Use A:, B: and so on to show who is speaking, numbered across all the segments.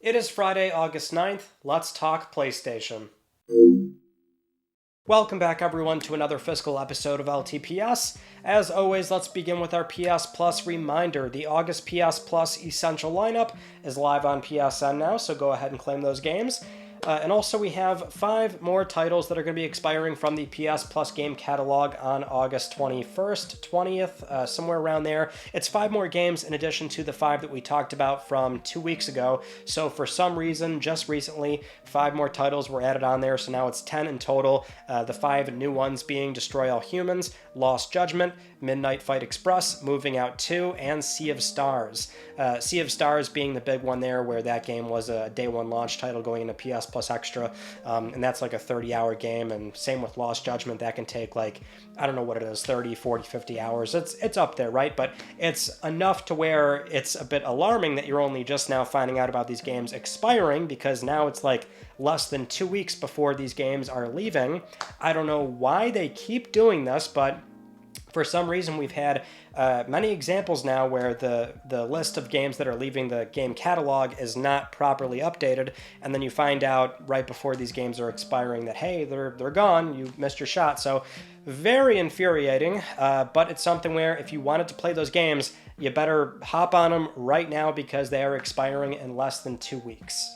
A: It is Friday, August 9th. Let's talk PlayStation. Welcome back, everyone, to another fiscal episode of LTPS. As always, let's begin with our PS Plus reminder. The August PS Plus Essential lineup is live on PSN now, so go ahead and claim those games. And also we have 5 more titles that are going to be expiring from the PS Plus game catalog on August 21st, 20th, somewhere around there. It's 5 more games in addition to the 5 that we talked about from 2 weeks ago. So for some reason, just recently, 5 more titles were added on there, so now it's 10 in total. The 5 new ones being Destroy All Humans, Lost Judgment, Midnight Fight Express, Moving Out 2, and Sea of Stars. Sea of Stars being the big one there, where that game was a day one launch title going into PS Plus Extra, and that's like a 30-hour game, and same with Lost Judgment. That can take, like, I don't know what it is, 30, 40, 50 hours. It's up there, right? But it's enough to where it's a bit alarming that you're only just now finding out about these games expiring, because now it's like less than 2 weeks before these games are leaving. I don't know why they keep doing this, but for some reason we've had many examples now where the list of games that are leaving the game catalog is not properly updated, and then you find out right before these games are expiring that, hey, they're gone, you missed your shot. So very infuriating, but it's something where if you wanted to play those games, you better hop on them right now because they are expiring in less than 2 weeks.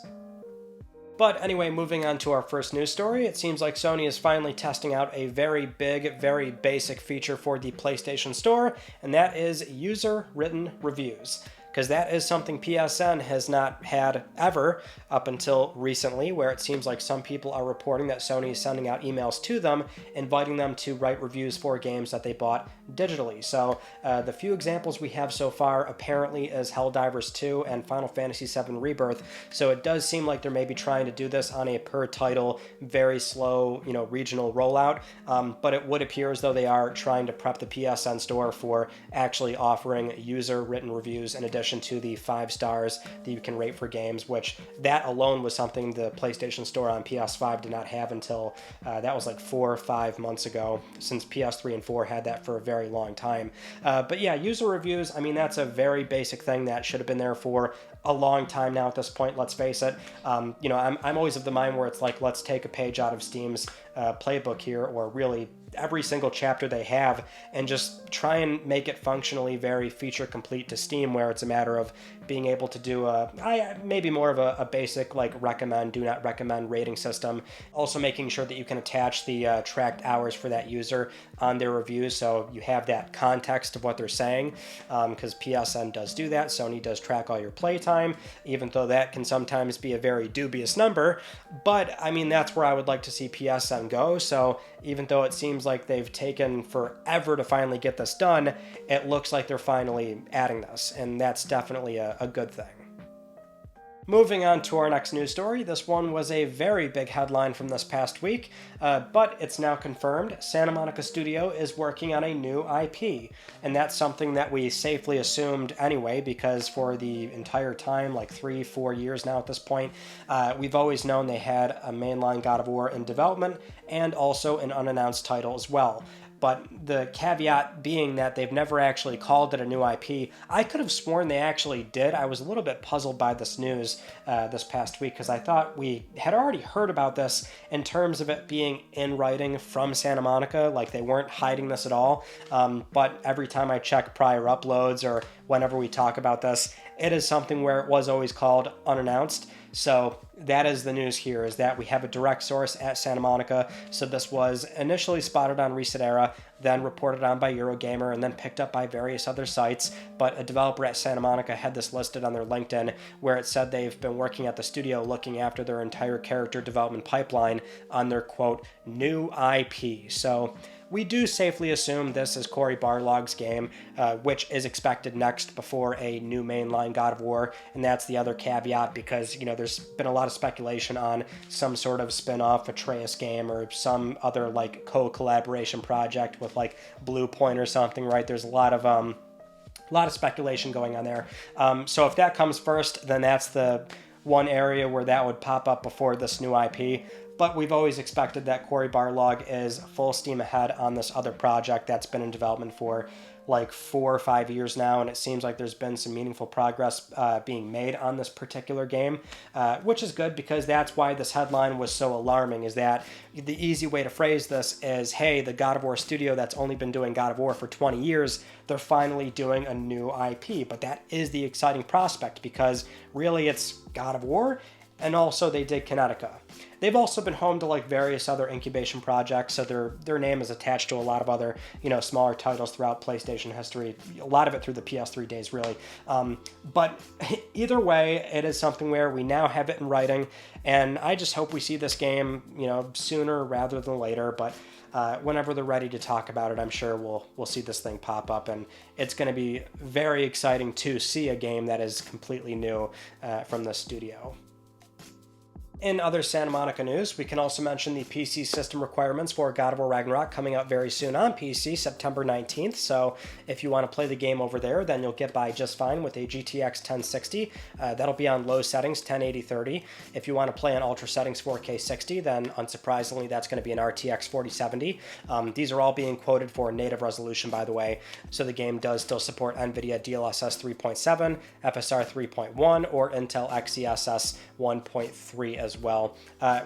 A: But anyway, moving on to our first news story, it seems like Sony is finally testing out a very big, very basic feature for the PlayStation Store, and that is user-written reviews. Because that is something PSN has not had ever up until recently, where it seems like some people are reporting that Sony is sending out emails to them, inviting them to write reviews for games that they bought digitally. So the few examples we have so far apparently is Helldivers 2 and Final Fantasy VII Rebirth. So it does seem like they're maybe trying to do this on a per title, very slow, regional rollout. But it would appear as though they are trying to prep the PSN store for actually offering user-written reviews in addition to the 5 stars that you can rate for games, which that alone was something the PlayStation Store on PS5 did not have until that was like 4 or 5 months ago, since PS3 and 4 had that for a very long time. But yeah, user reviews, I mean, that's a very basic thing that should have been there for a long time now at this point, let's face it. I'm always of the mind where it's like, let's take a page out of Steam's playbook here, or really every single chapter they have, and just try and make it functionally very feature complete to Steam, where it's a matter of being able to do maybe more of a basic like recommend, do not recommend rating system. Also making sure that you can attach the tracked hours for that user on their reviews, so you have that context of what they're saying, because PSN does do that. Sony does track all your playtime, even though that can sometimes be a very dubious number. But I mean, that's where I would like to see PSN go. So even though it seems like they've taken forever to finally get this done, it looks like they're finally adding this, and that's definitely a good thing. Moving on to our next news story, this one was a very big headline from this past week, but it's now confirmed. Santa Monica Studio is working on a new IP, and that's something that we safely assumed anyway, because for the entire time, like 3-4 years now at this point, we've always known they had a mainline God of War in development, and also an unannounced title as well. But the caveat being that they've never actually called it a new IP. I could have sworn they actually did. I was a little bit puzzled by this news this past week, because I thought we had already heard about this in terms of it being in writing from Santa Monica, like they weren't hiding this at all. But every time I check prior uploads or whenever we talk about this, it is something where it was always called unannounced. So that is the news here, is that we have a direct source at Santa Monica. So this was initially spotted on Reset Era, then reported on by Eurogamer, and then picked up by various other sites. But a developer at Santa Monica had this listed on their LinkedIn, where it said they've been working at the studio looking after their entire character development pipeline on their, quote, new IP. So we do safely assume this is Cory Barlog's game, which is expected next before a new mainline God of War, and that's the other caveat, because, there's been a lot of speculation on some sort of spin-off Atreus game or some other, like, co-collaboration project with, like, Blue Point or something, right? There's a lot of speculation going on there. So if that comes first, then that's the one area where that would pop up before this new IP. But we've always expected that Cory Barlog is full steam ahead on this other project that's been in development for like 4 or 5 years now, and it seems like there's been some meaningful progress being made on this particular game, which is good because that's why this headline was so alarming, is that the easy way to phrase this is, hey, the God of War studio that's only been doing God of War for 20 years, they're finally doing a new IP. But that is the exciting prospect because really it's God of War, and also they did Kinetica. They've also been home to like various other incubation projects, so their name is attached to a lot of other, smaller titles throughout PlayStation history, a lot of it through the PS3 days, really. But either way, it is something where we now have it in writing, and I just hope we see this game, sooner rather than later, but whenever they're ready to talk about it, I'm sure we'll see this thing pop up, and it's going to be very exciting to see a game that is completely new from the studio. In other Santa Monica news, we can also mention the PC system requirements for God of War Ragnarök coming out very soon on PC, September 19th. So if you want to play the game over there, then you'll get by just fine with a GTX 1060. That'll be on low settings, 1080-30. If you want to play on ultra settings 4K 60, then unsurprisingly, that's going to be an RTX 4070. These are all being quoted for native resolution, by the way. So the game does still support NVIDIA DLSS 3.7, FSR 3.1, or Intel XeSS 1.3 as well.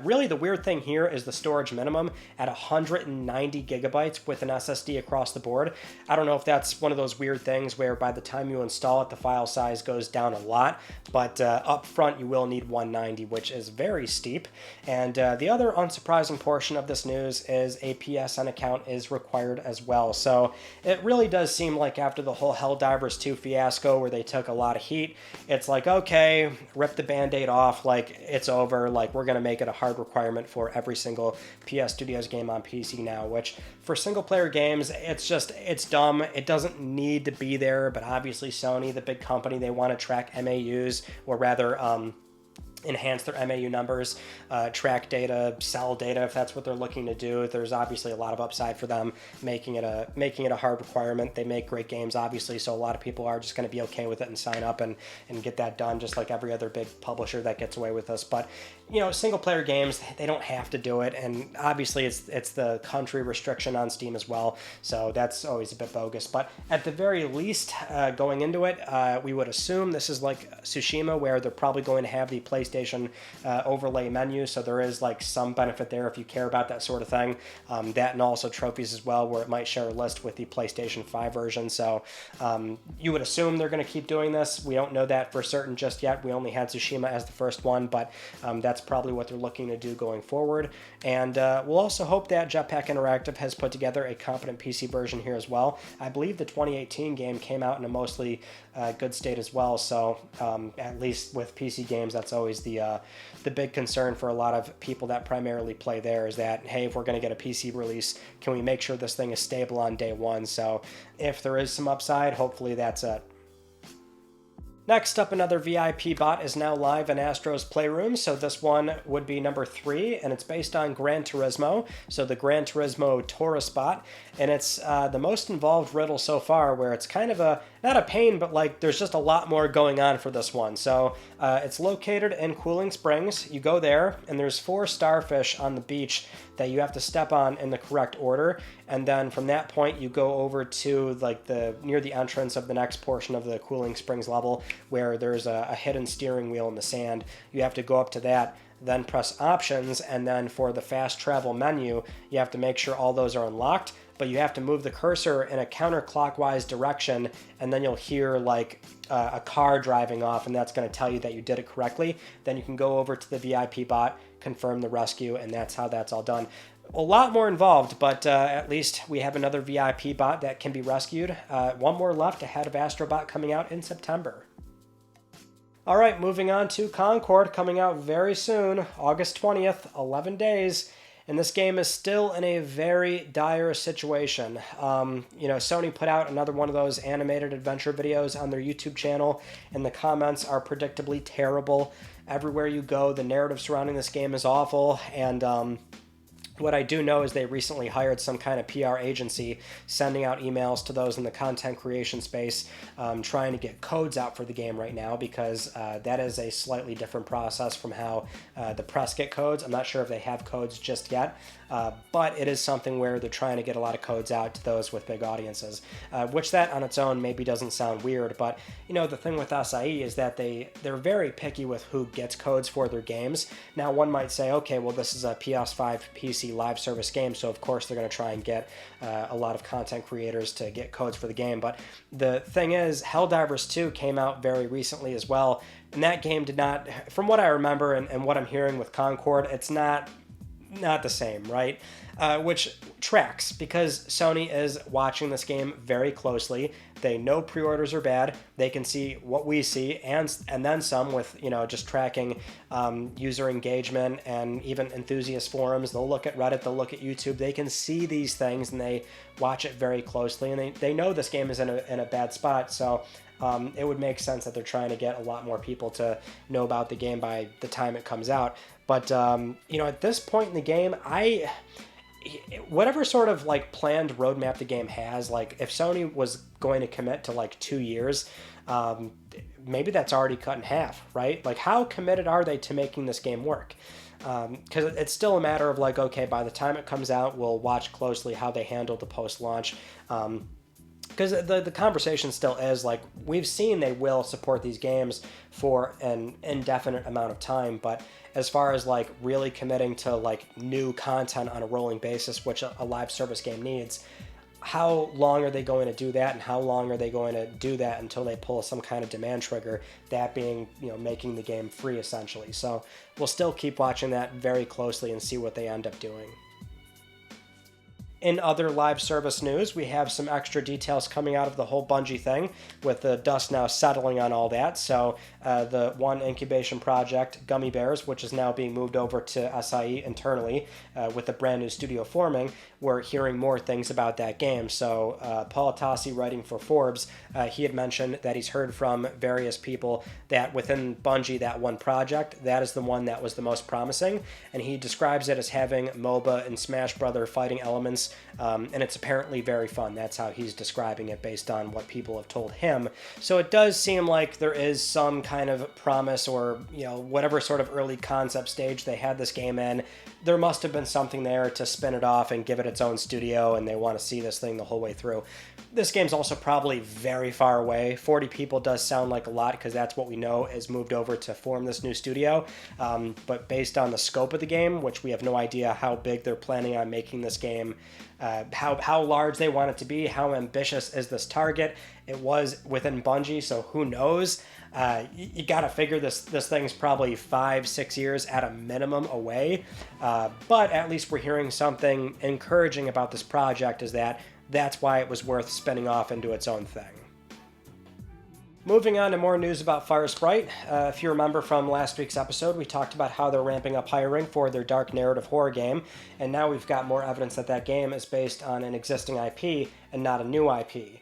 A: Really, the weird thing here is the storage minimum at 190 gigabytes with an SSD across the board. I don't know if that's one of those weird things where by the time you install it, the file size goes down a lot, but up front you will need 190, which is very steep. And the other unsurprising portion of this news is a PSN account is required as well. So it really does seem like after the whole Helldivers 2 fiasco where they took a lot of heat, it's like, okay, rip the band-aid off, like it's over. Like, we're going to make it a hard requirement for every single PS Studios game on PC now, which for single player games, it's dumb. It doesn't need to be there, but obviously Sony, the big company, they want to track MAUs, or rather, enhance their MAU numbers, track data, sell data if that's what they're looking to do. There's obviously a lot of upside for them making it a hard requirement. They make great games, obviously, so a lot of people are just going to be okay with it and sign up and get that done, just like every other big publisher that gets away with this. But single player games, they don't have to do it, and obviously it's the country restriction on Steam as well, so that's always a bit bogus. But at the very least, going into it, we would assume this is like Tsushima, where they're probably going to have the PlayStation overlay menu, so there is like some benefit there if you care about that sort of thing. That and also trophies as well, where it might share a list with the PlayStation 5 version. So you would assume they're going to keep doing this. We don't know that for certain just yet. We only had Tsushima as the first one, but that's probably what they're looking to do going forward. And we'll also hope that Jetpack Interactive has put together a competent PC version here as well. I believe the 2018 game came out in a mostly good state as well, so at least with PC games, that's always the big concern for a lot of people that primarily play there, is that, hey, if we're going to get a PC release, can we make sure this thing is stable on day one? So if there is some upside, hopefully that's it. Next up, another VIP bot is now live in Astro's Playroom, so this one would be number 3, and it's based on Gran Turismo, so the Gran Turismo Taurus bot, and it's the most involved riddle so far, where it's kind of not a pain, but like there's just a lot more going on for this one. So it's located in Cooling Springs. You go there, and there's 4 starfish on the beach that you have to step on in the correct order, and then from that point you go over to like near the entrance of the next portion of the Cooling Springs level, where there's a hidden steering wheel in the sand. You have to go up to that, then press options, and then for the fast travel menu, you have to make sure all those are unlocked, but you have to move the cursor in a counterclockwise direction, and then you'll hear like a car driving off, and that's going to tell you that you did it correctly. Then you can go over to the VIP bot, confirm the rescue, and that's how that's all done. A lot more involved, but at least we have another VIP bot that can be rescued. One more left ahead of Astrobot coming out in September. All right, moving on to Concord, coming out very soon, August 20th, 11 days. And this game is still in a very dire situation. Sony put out another one of those animated adventure videos on their YouTube channel, and the comments are predictably terrible. Everywhere you go, the narrative surrounding this game is awful, and What I do know is they recently hired some kind of PR agency sending out emails to those in the content creation space, trying to get codes out for the game right now, because that is a slightly different process from how the press get codes. I'm not sure if they have codes just yet, but it is something where they're trying to get a lot of codes out to those with big audiences, which that on its own maybe doesn't sound weird, but the thing with SIE is that they're very picky with who gets codes for their games. Now, one might say, okay, well, this is a PS5 PC live service game, so of course they're going to try and get a lot of content creators to get codes for the game. But the thing is, Helldivers 2 came out very recently as well, and that game did not, from what I remember and what I'm hearing with Concord, it's not the same, right? Which tracks, because Sony is watching this game very closely. They know pre-orders are bad. They can see what we see, and then some with just tracking user engagement and even enthusiast forums. They'll look at Reddit, they'll look at YouTube. They can see these things and they watch it very closely, and they know this game is in a bad spot. So it would make sense that they're trying to get a lot more people to know about the game by the time it comes out. But at this point in the game, whatever sort of planned roadmap the game has, if Sony was going to commit to 2 years, maybe that's already cut in half, right? How committed are they to making this game work? Because it's still a matter of okay, by the time it comes out, we'll watch closely how they handle the post-launch. Because the conversation still is we've seen they will support these games for an indefinite amount of time, but as far as really committing to new content on a rolling basis, which a live service game needs, how long are they going to do that, and how long are they going to do that until they pull some kind of demand trigger, that being making the game free essentially. So we'll still keep watching that very closely and see what they end up doing. In other live service news, we have some extra details coming out of the whole Bungie thing, with the dust now settling on all that. So the one incubation project, Gummy Bears, which is now being moved over to SIE internally with a brand new studio forming, we're hearing more things about that game. So Paul Tassi, writing for Forbes, he had mentioned that he's heard from various people that within Bungie, that one project, that is the one that was the most promising. And he describes it as having MOBA and Smash Brother fighting elements. And it's apparently very fun. That's how he's describing it based on what people have told him. So it does seem like there is some kind of promise, or whatever sort of early concept stage they had this game in, there must have been something there to spin it off and give it its own studio, and they want to see this thing the whole way through. This game's also probably very far away. 40 people does sound like a lot, because that's what we know is moved over to form this new studio. But based on the scope of the game, which we have no idea how big they're planning on making this game, how large they want it to be, how ambitious is this target. It was within Bungie, so who knows? You got to figure this thing's probably 5-6 years at a minimum away. But at least we're hearing something encouraging about this project, is that's why it was worth spinning off into its own thing. Moving on to more news about Firesprite. If you remember from last week's episode, we talked about how they're ramping up hiring for their dark narrative horror game, and now we've got more evidence that that game is based on an existing IP and not a new IP.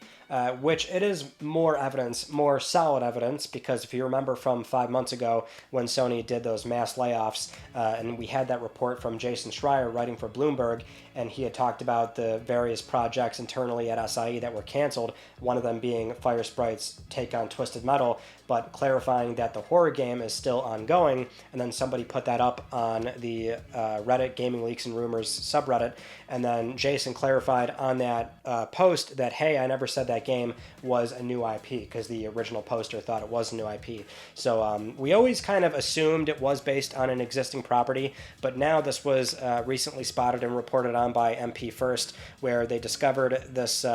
A: Which it is more evidence, more solid evidence, because if you remember from 5 months ago when Sony did those mass layoffs, and we had that report from Jason Schreier writing for Bloomberg, and he had talked about the various projects internally at SIE that were canceled, one of them being Firesprite's take on Twisted Metal, but clarifying that the horror game is still ongoing, and then somebody put that up on the Reddit Gaming Leaks and Rumors subreddit, and then Jason clarified on that post that, hey, I never said that game was a new IP, because the original poster thought it was a new IP. So we always kind of assumed it was based on an existing property, but now this was recently spotted and reported on by MP First, where they discovered this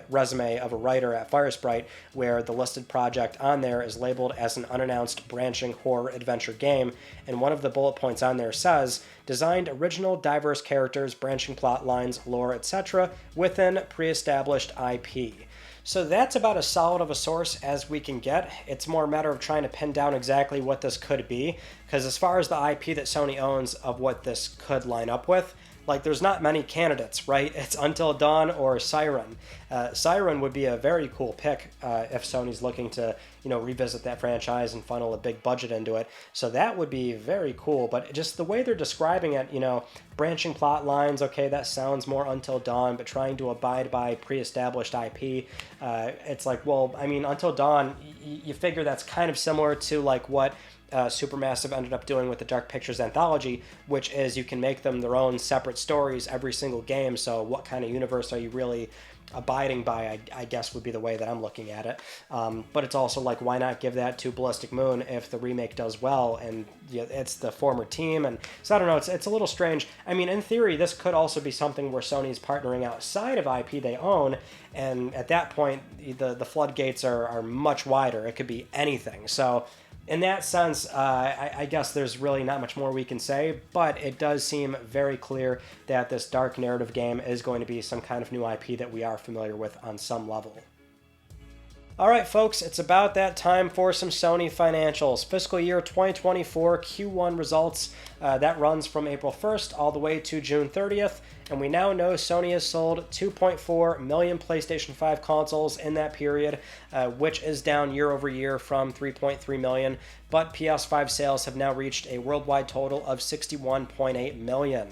A: resume of a writer at Firesprite, where the listed project on there is labeled as an unannounced branching horror adventure game, and one of the bullet points on there says, designed original diverse characters, branching plot lines, lore, etc. within pre-established IP. So that's about as solid of a source as we can get. It's more a matter of trying to pin down exactly what this could be, because as far as the IP that Sony owns of what this could line up with, like there's not many candidates, right? It's Until Dawn or Siren. Siren would be a very cool pick if Sony's looking to, revisit that franchise and funnel a big budget into it. So that would be very cool. But just the way they're describing it, branching plot lines, okay, that sounds more Until Dawn, but trying to abide by pre-established IP, it's like, well, I mean, Until Dawn, you figure that's kind of similar to like what Supermassive ended up doing with the Dark Pictures anthology, which is you can make them their own separate stories every single game. So what kind of universe are you really abiding by, I guess would be the way that I'm looking at it. But it's also like, why not give that to Ballistic Moon if the remake does well and it's the former team? And so I don't know, it's a little strange. I mean, in theory, this could also be something where Sony's partnering outside of IP they own, and at that point, the floodgates are much wider. It could be anything. So in that sense, I guess there's really not much more we can say, but it does seem very clear that this dark narrative game is going to be some kind of new IP that we are familiar with on some level. All right, folks, it's about that time for some Sony financials. Fiscal year 2024 Q1 results, that runs from April 1st all the way to June 30th, and we now know Sony has sold 2.4 million PlayStation 5 consoles in that period, which is down year over year from 3.3 million, but PS5 sales have now reached a worldwide total of 61.8 million.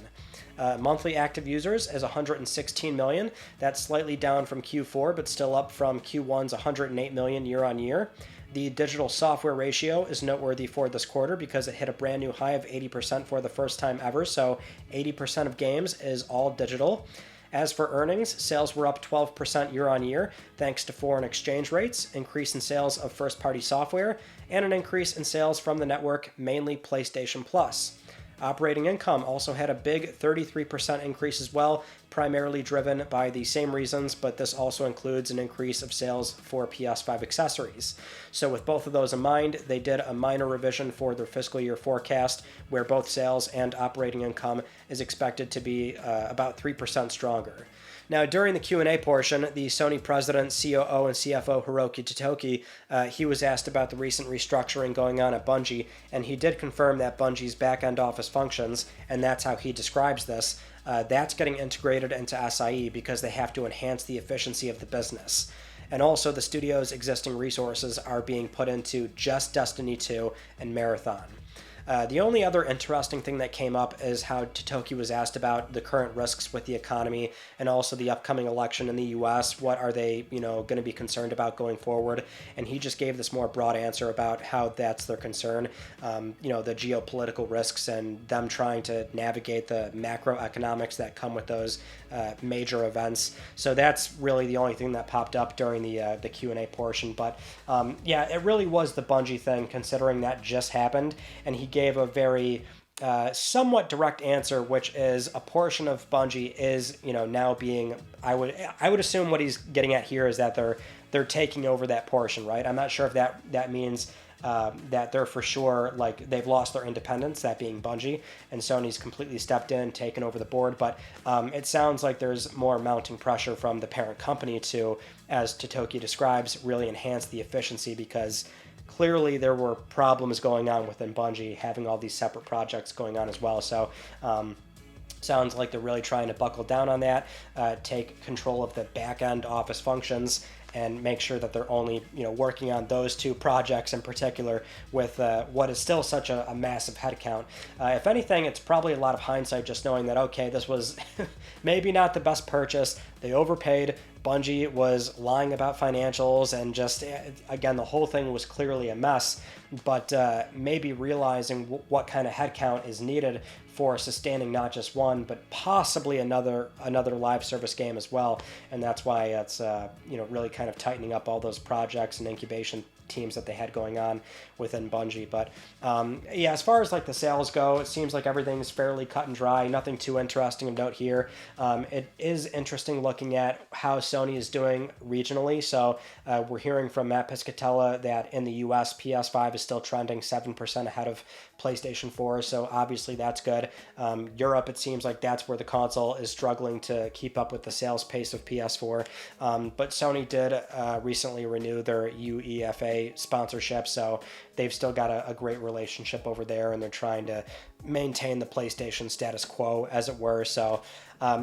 A: Monthly active users is 116 million. That's slightly down from Q4, but still up from Q1's 108 million year on year. The digital software ratio is noteworthy for this quarter because it hit a brand new high of 80% for the first time ever, so 80% of games is all digital. As for earnings, sales were up 12% year on year thanks to foreign exchange rates, increase in sales of first-party software, and an increase in sales from the network, mainly PlayStation Plus. Operating income also had a big 33% increase as well, primarily driven by the same reasons, but this also includes an increase of sales for PS5 accessories. So with both of those in mind, they did a minor revision for their fiscal year forecast, where both sales and operating income is expected to be about 3% stronger. Now, during the Q&A portion, the Sony president, COO, and CFO Hiroki Totoki, he was asked about the recent restructuring going on at Bungie, and he did confirm that Bungie's back-end office functions, and that's how he describes this, that's getting integrated into SIE because they have to enhance the efficiency of the business. And also, the studio's existing resources are being put into just Destiny 2 and Marathon. The only other interesting thing that came up is how Totoki was asked about the current risks with the economy and also the upcoming election in the U.S. What are they, going to be concerned about going forward? And he just gave this more broad answer about how that's their concern, the geopolitical risks and them trying to navigate the macroeconomics that come with those major events. So that's really the only thing that popped up during the Q&A portion. But it really was the Bungie thing, considering that just happened, and he gave a very somewhat direct answer, which is a portion of Bungie is now being, I would assume what he's getting at here is that they're taking over that portion, right? I'm not sure if that means that they're for sure, like, they've lost their independence, that being Bungie, and Sony's completely stepped in, taken over the board, but it sounds like there's more mounting pressure from the parent company to, as Totoki describes, really enhance the efficiency, because clearly there were problems going on within Bungie, having all these separate projects going on as well. So sounds like they're really trying to buckle down on that, take control of the back-end office functions, and make sure that they're only working on those two projects in particular with what is still such a massive headcount. If anything, it's probably a lot of hindsight just knowing that, okay, this was maybe not the best purchase. They overpaid. Bungie was lying about financials, and just, again, the whole thing was clearly a mess, but maybe realizing what kind of headcount is needed for sustaining not just one, but possibly another live service game as well, and that's why it's really kind of tightening up all those projects and incubation teams that they had going on within Bungie. But as far as like the sales go, it seems like everything's fairly cut and dry, nothing too interesting of note here. It is interesting looking at how Sony is doing regionally. So we're hearing from Matt Piscatella that in the US, PS5 is still trending 7% ahead of PlayStation 4, so obviously that's good. Europe, it seems like that's where the console is struggling to keep up with the sales pace of PS4, but Sony did recently renew their UEFA GTA sponsorship, so they've still got a great relationship over there, and they're trying to maintain the PlayStation status quo, as it were. So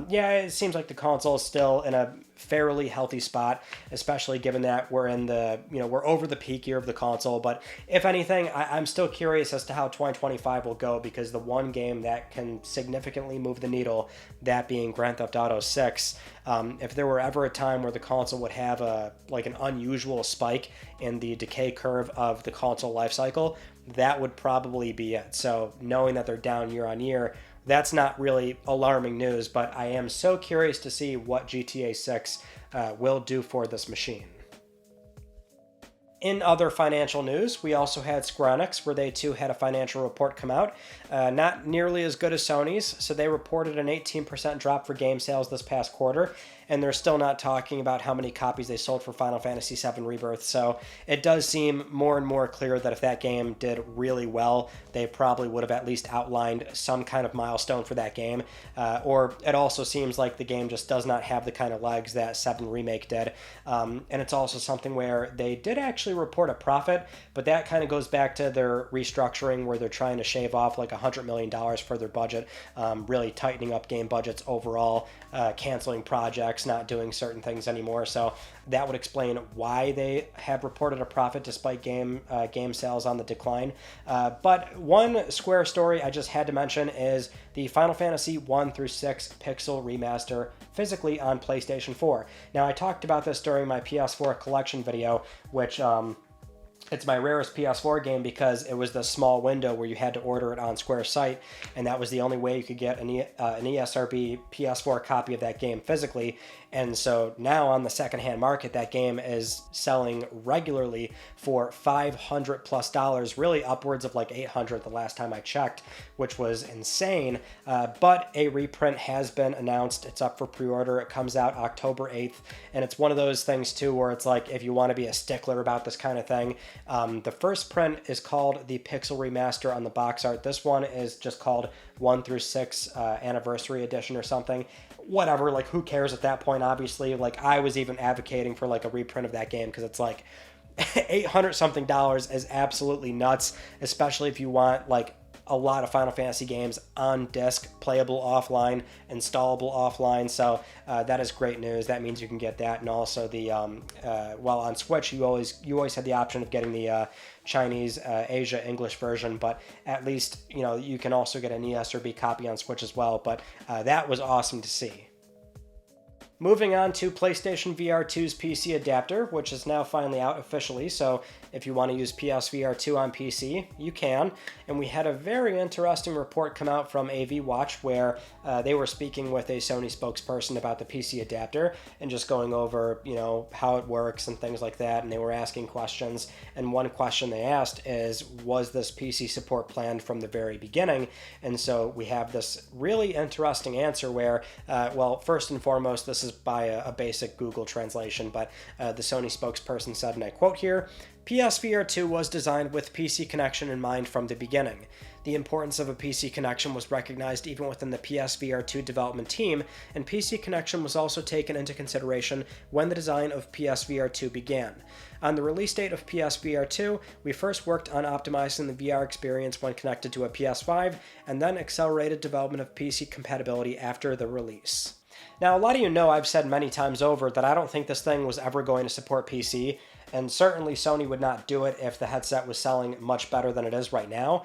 A: yeah, it seems like the console is still in a fairly healthy spot, especially given that we're in the, we're over the peak year of the console. But if anything, I'm still curious as to how 2025 will go, because the one game that can significantly move the needle, that being Grand Theft Auto 6, if there were ever a time where the console would have an unusual spike in the decay curve of the console lifecycle, that would probably be it. So knowing that they're down year on year, that's not really alarming news, but I am so curious to see what GTA 6 will do for this machine. In other financial news, we also had Square Enix, where they too had a financial report come out. Not nearly as good as Sony's, so they reported an 18% drop for game sales this past quarter, and they're still not talking about how many copies they sold for Final Fantasy VII Rebirth, so it does seem more and more clear that if that game did really well, they probably would have at least outlined some kind of milestone for that game, or it also seems like the game just does not have the kind of legs that 7 Remake did, and it's also something where they did actually report a profit, but that kind of goes back to their restructuring, where they're trying to shave off like $100 million for their budget, really tightening up game budgets overall, canceling projects, not doing certain things anymore. So that would explain why they have reported a profit despite game sales on the decline. But one Square story I just had to mention is the Final Fantasy 1 through 6 Pixel Remaster physically on PlayStation 4. Now, I talked about this during my PS4 collection video, which it's my rarest PS4 game because it was the small window where you had to order it on Square's site, and that was the only way you could get an ESRB PS4 copy of that game physically. And so now on the secondhand market, that game is selling regularly for $500+, really upwards of like $800 the last time I checked, which was insane. But a reprint has been announced. It's up for pre-order. It comes out October 8th. And it's one of those things too where it's like, if you want to be a stickler about this kind of thing, the first print is called the Pixel Remaster on the box art. This one is just called 1 through 6 Anniversary Edition or something. Whatever, like, who cares at that point, obviously. Like, I was even advocating for like a reprint of that game because it's like $800 something is absolutely nuts, especially if you want like a lot of Final Fantasy games on disc, playable offline, installable offline. So that is great news. That means you can get that, and also the well, on Switch you always had the option of getting the Chinese, Asia, English version, but at least you can also get an ESRB copy on Switch as well. But that was awesome to see. Moving on to PlayStation VR2's PC adapter, which is now finally out officially, so if you want to use PSVR2 on PC, you can. And we had a very interesting report come out from AV Watch where they were speaking with a Sony spokesperson about the PC adapter and just going over, how it works and things like that, and they were asking questions. And one question they asked is, was this PC support planned from the very beginning? And so we have this really interesting answer where, well, first and foremost, this is by a basic Google translation, but the Sony spokesperson said, and I quote here, PSVR2 was designed with PC connection in mind from the beginning. The importance of a PC connection was recognized even within the PSVR2 development team, and PC connection was also taken into consideration when the design of PSVR2 began. On the release date of PSVR2, we first worked on optimizing the VR experience when connected to a PS5, and then accelerated development of PC compatibility after the release. Now, a lot of you know I've said many times over that I don't think this thing was ever going to support PC, and certainly Sony would not do it if the headset was selling much better than it is right now,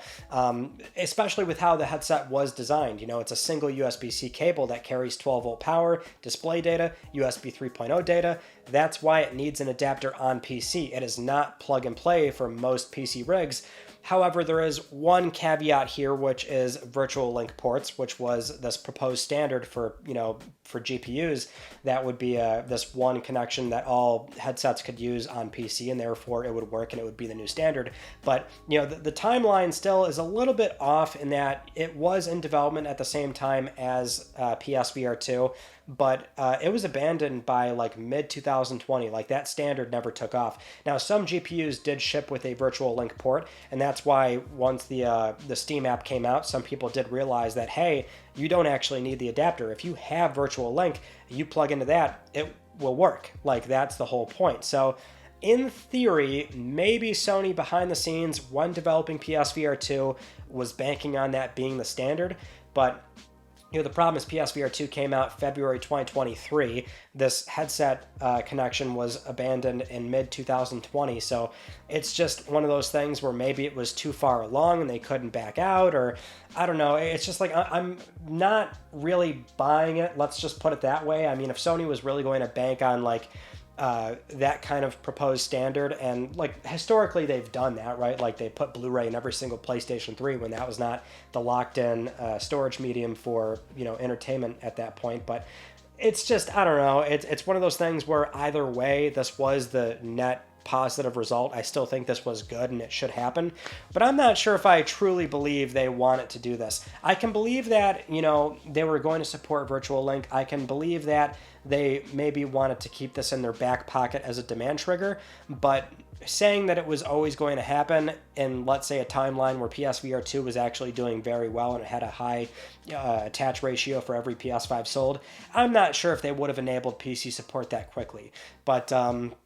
A: especially with how the headset was designed. It's a single USB-C cable that carries 12-volt power, display data, USB 3.0 data. That's why it needs an adapter on PC. It is not plug and play for most PC rigs. However, there is one caveat here, which is virtual link ports, which was this proposed standard for GPUs. That would be this one connection that all headsets could use on PC, and therefore it would work and it would be the new standard. But the timeline still is a little bit off in that it was in development at the same time as PSVR 2. But it was abandoned by like mid-2020. Like, that standard never took off. Now, some GPUs did ship with a virtual link port, and that's why once the Steam app came out, some people did realize that, hey, you don't actually need the adapter. If you have virtual link, you plug into that, it will work. Like, that's the whole point. So in theory, maybe Sony behind the scenes when developing PSVR2 was banking on that being the standard, but the problem is PSVR2 came out February 2023. This headset connection was abandoned in mid-2020, so it's just one of those things where maybe it was too far along and they couldn't back out, or I don't know. It's just like I'm not really buying it, let's just put it that way. I mean, if Sony was really going to bank on that kind of proposed standard, and historically they've done that, right? Like they put Blu-ray in every single PlayStation 3 when that was not the locked-in storage medium for entertainment at that point. But it's just, I don't know, it's one of those things where either way this was the net positive result. I still think this was good and it should happen, but I'm not sure if I truly believe they wanted to do this. I can believe that they were going to support Virtual Link. I can believe that they maybe wanted to keep this in their back pocket as a demand trigger, but saying that it was always going to happen in, let's say, a timeline where PSVR2 was actually doing very well and it had a high attach ratio for every PS5 sold, I'm not sure if they would have enabled PC support that quickly. But,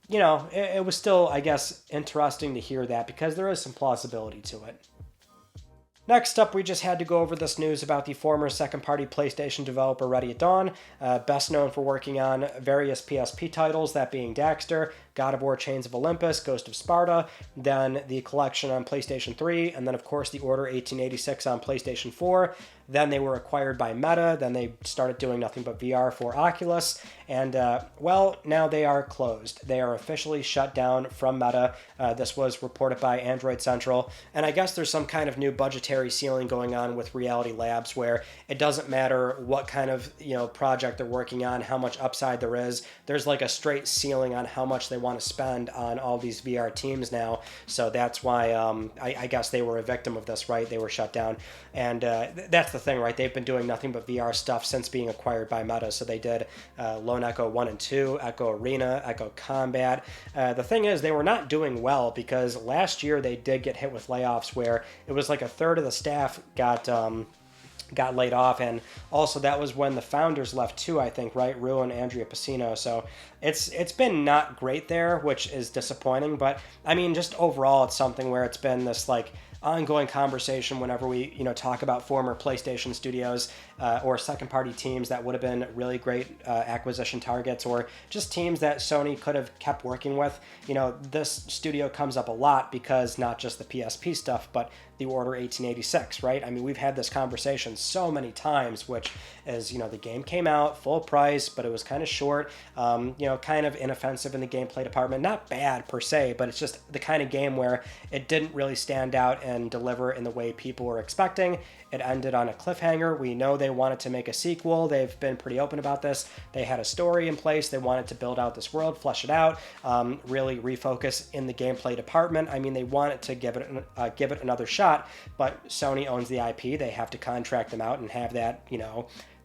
A: it was still, I guess, interesting to hear that because there is some plausibility to it. Next up, we just had to go over this news about the former second-party PlayStation developer Ready at Dawn, best known for working on various PSP titles, that being Daxter, God of War Chains of Olympus, Ghost of Sparta, then the collection on PlayStation 3, and then of course the Order 1886 on PlayStation 4. Then they were acquired by Meta, then they started doing nothing but VR for Oculus, and now they are closed. They are officially shut down from Meta. This was reported by Android Central, and I guess there's some kind of new budgetary ceiling going on with Reality Labs where it doesn't matter what kind of project they're working on, how much upside there is. There's like a straight ceiling on how much they want to spend on all these VR teams now, so that's why I guess they were a victim of this, right? They were shut down, and that's the thing, right? They've been doing nothing but VR stuff since being acquired by Meta. So they did Lone Echo 1 and 2, Echo Arena, Echo Combat. The thing is, they were not doing well because last year they did get hit with layoffs where it was like a third of the staff got laid off, and also that was when the founders left too, I think, right? Rue and Andrea Pacino. So it's been not great there, which is disappointing. But I mean, just overall, it's something where it's been this ongoing conversation whenever we talk about former PlayStation studios or second party teams that would have been really great acquisition targets, or just teams that Sony could have kept working with. This studio comes up a lot because not just the PSP stuff, but the Order 1886, right? I mean, we've had this conversation so many times, which is, the game came out full price, but it was kind of short, kind of inoffensive in the gameplay department. Not bad per se, but it's just the kind of game where it didn't really stand out and deliver in the way people were expecting. It ended on a cliffhanger. We know they wanted to make a sequel. They've been pretty open about this. They had a story in place. They wanted to build out this world, flesh it out, really refocus in the gameplay department. I mean, they wanted to give it another shot, but Sony owns the IP. They have to contract them out and have that,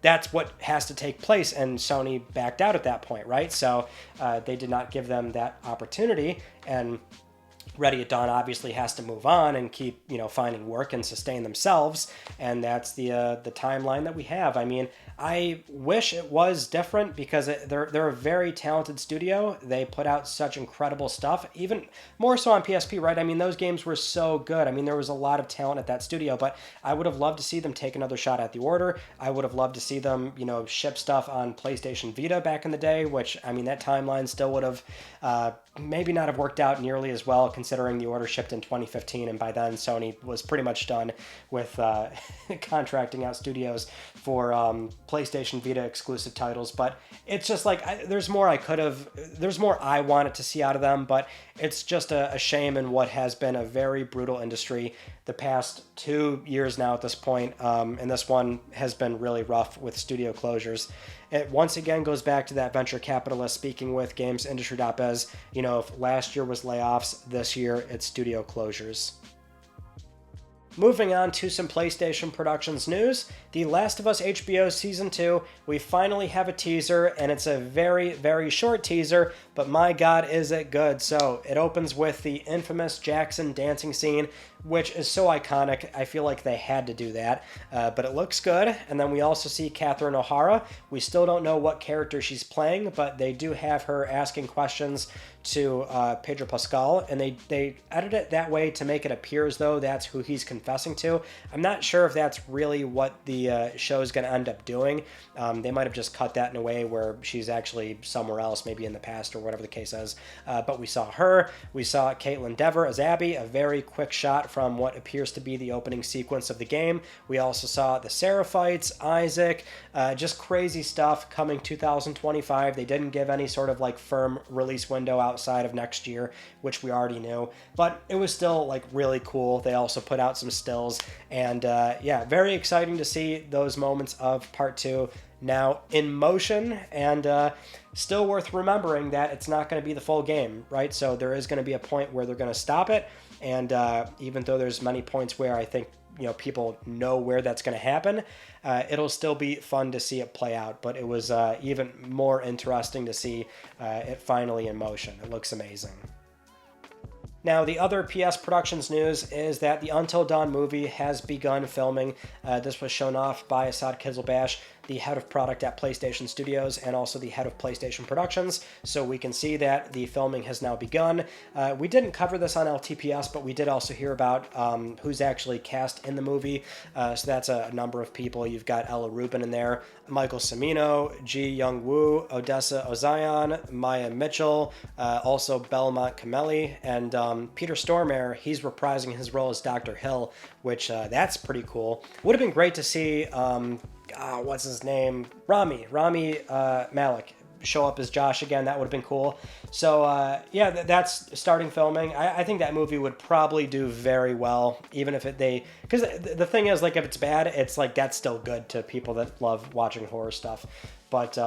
A: that's what has to take place, and Sony backed out at that point, right? So they did not give them that opportunity, and Ready at Dawn obviously has to move on and keep, finding work and sustain themselves, and that's the timeline that we have. I mean, I wish it was different because they're a very talented studio. They put out such incredible stuff, even more so on PSP, right? I mean, those games were so good. I mean, there was a lot of talent at that studio, but I would have loved to see them take another shot at the Order. I would have loved to see them, ship stuff on PlayStation Vita back in the day, which, I mean, that timeline still would have maybe not have worked out nearly as well, considering the Order shipped in 2015, and by then Sony was pretty much done with contracting out studios for PlayStation Vita exclusive titles. But it's just there's more I wanted to see out of them, but it's just a shame in what has been a very brutal industry the past 2 years now at this point, and this one has been really rough with studio closures. It once again goes back to that venture capitalist speaking with GamesIndustry.biz. If last year was layoffs, this year it's studio closures. Moving on to some PlayStation Productions news, The Last of Us HBO Season 2, we finally have a teaser, and it's a very, very short teaser, but my god is it good. So, it opens with the infamous Jackson dancing scene. which is so iconic. I feel like they had to do that, but it looks good. And then we also see Catherine O'Hara. We still don't know what character she's playing, but they do have her asking questions to Pedro Pascal, and they edit it that way to make it appear as though that's who he's confessing to. I'm not sure if that's really what the show is going to end up doing. They might have just cut that in a way where she's actually somewhere else, maybe in the past or whatever the case is. But we saw her. We saw Caitlin Dever as Abby, a very quick shot from what appears to be the opening sequence of the game. We also saw the Seraphites, Isaac, just crazy stuff coming 2025. They didn't give any sort of like firm release window outside of next year, which we already knew, but it was still like really cool. They also put out some stills, and yeah, very exciting to see those moments of part 2 now in motion, and still worth remembering that it's not going to be the full game, right? So there is going to be a point where they're going to stop it, and even though there's many points where I think people know where that's going to happen, it'll still be fun to see it play out. But it was even more interesting to see it finally in motion. It looks amazing. Now, the other PS Productions news is that the Until Dawn movie has begun filming. This was shown off by Asad Kizilbash, the head of product at PlayStation Studios and also the head of PlayStation Productions, so we can see that the filming has now begun. We didn't cover this on LTPS, but we did also hear about who's actually cast in the movie, so that's a number of people. You've got Ella Rubin in there, Michael Cimino, Ji Young Woo, Odessa Ozion, Maya Mitchell, also Belmont Kameli, and Peter Stormare. He's reprising his role as Dr. Hill, which that's pretty cool. Would have been great to see what's his name? Rami Malek show up as Josh again. That would have been cool. So yeah, that's starting filming. I think that movie would probably do very well, even if because the thing is, like, if it's bad, it's like that's still good to people that love watching horror stuff. But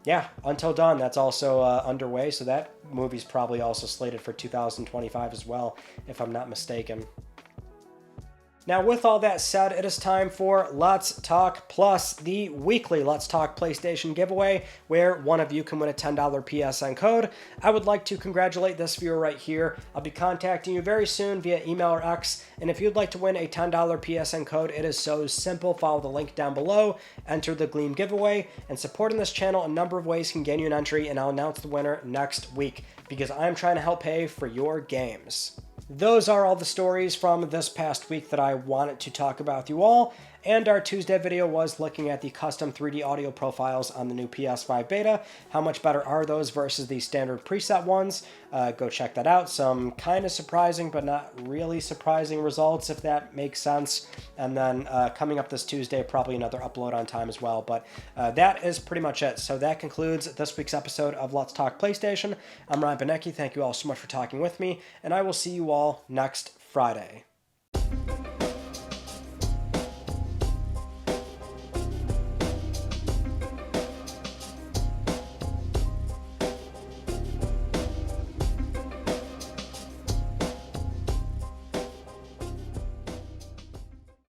A: yeah, Until Dawn, that's also underway, so that movie's probably also slated for 2025 as well, if I'm not mistaken. Now, with all that said, it is time for Let's Talk Plus, the weekly Let's Talk PlayStation giveaway, where one of you can win a $10 PSN code. I would like to congratulate this viewer right here. I'll be contacting you very soon via email or X, and if you'd like to win a $10 PSN code, it is so simple. Follow the link down below, enter the Gleam giveaway, and supporting this channel a number of ways can gain you an entry, and I'll announce the winner next week, because I'm trying to help pay for your games. Those are all the stories from this past week that I wanted to talk about with you all, and our Tuesday video was looking at the custom 3D audio profiles on the new PS5 beta. How much better are those versus the standard preset ones? Go check that out. Some kind of surprising but not really surprising results, if that makes sense. And then coming up this Tuesday, probably another upload on time as well. But that is pretty much it. So that concludes this week's episode of Let's Talk PlayStation. I'm Ryan Benecki. Thank you all so much for talking with me, and I will see you all next Friday.